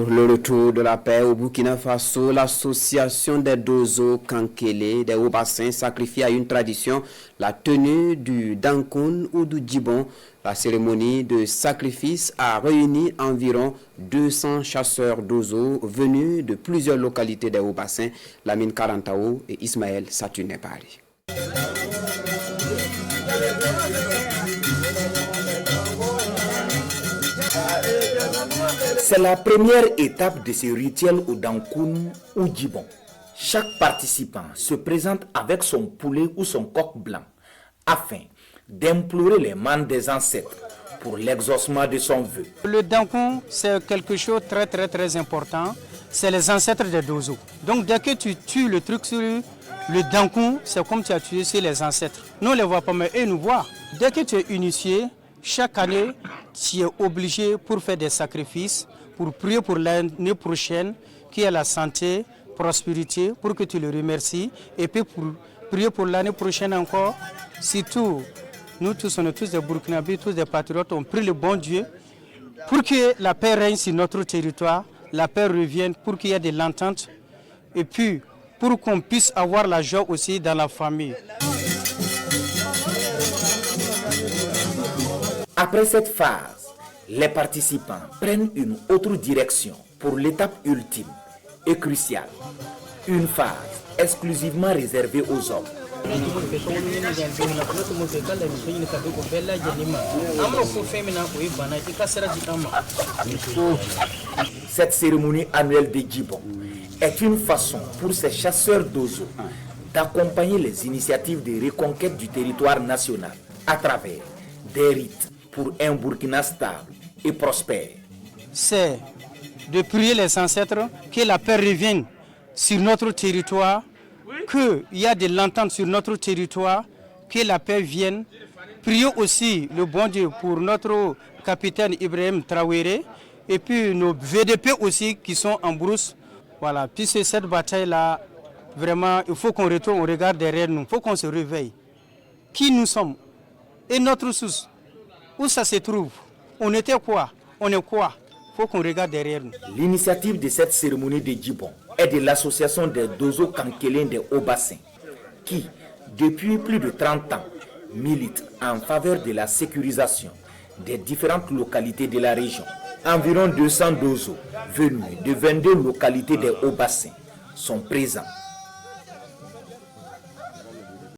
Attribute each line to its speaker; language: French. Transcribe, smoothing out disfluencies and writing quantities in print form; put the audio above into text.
Speaker 1: le retour de la paix au Burkina Faso, l'association des Dozo Kankele des Hauts-Bassins sacrifie à une tradition la tenue du Dankoun ou du Djibon. La cérémonie de sacrifice a réuni environ 200 chasseurs d'Ozo venus de plusieurs localités des Hauts-Bassins, Lamine Karantao et Ismaël Satuné-Bari.
Speaker 2: C'est la première étape de ce rituel au Dankoun ou Djibon. Chaque participant se présente avec son poulet ou son coq blanc afin d'implorer les mains des ancêtres pour l'exaucement de son vœu.
Speaker 3: Le Dankoun, c'est quelque chose de très important. C'est les ancêtres des Dozo. Donc dès que tu tues le truc sur le Dankoun, c'est comme tu as tué sur les ancêtres. Nous on ne les voit pas, mais eux nous voient. Dès que tu es initié, chaque année, tu es obligé pour faire des sacrifices, pour prier pour l'année prochaine, qui est la santé, prospérité, pour que tu le remercies. Et puis pour prier pour l'année prochaine encore, surtout, nous tous, on est tous des Burkinabés, tous des patriotes, on prie le bon Dieu pour que la paix règne sur notre territoire, la paix revienne, pour qu'il y ait de l'entente, et puis pour qu'on puisse avoir la joie aussi dans la famille.
Speaker 2: Après cette phase, les participants prennent une autre direction pour l'étape ultime et cruciale. Une phase exclusivement réservée aux hommes. Cette cérémonie annuelle de Djibon est une façon pour ces chasseurs d'Ozo d'accompagner les initiatives de reconquête du territoire national à travers des rites pour un Burkina stable et prospère.
Speaker 3: C'est de prier les ancêtres que la paix revienne sur notre territoire, qu'il y a de l'entente sur notre territoire, que la paix vienne. Prions aussi le bon Dieu pour notre capitaine Ibrahim Traoré et puis nos VDP aussi qui sont en brousse. Voilà, puis c'est cette bataille-là, vraiment, il faut qu'on retourne, on regarde derrière nous, il faut qu'on se réveille. Qui nous sommes et notre source. Où ça se trouve? On était quoi? On est quoi? Il faut qu'on regarde derrière nous.
Speaker 2: L'initiative de cette cérémonie de Djibon est de l'association des Dozo Kankele des Hauts-Bassins qui, depuis plus de 30 ans, milite en faveur de la sécurisation des différentes localités de la région. Environ 200 Dozo venus de 22 localités des Hauts-Bassins sont présents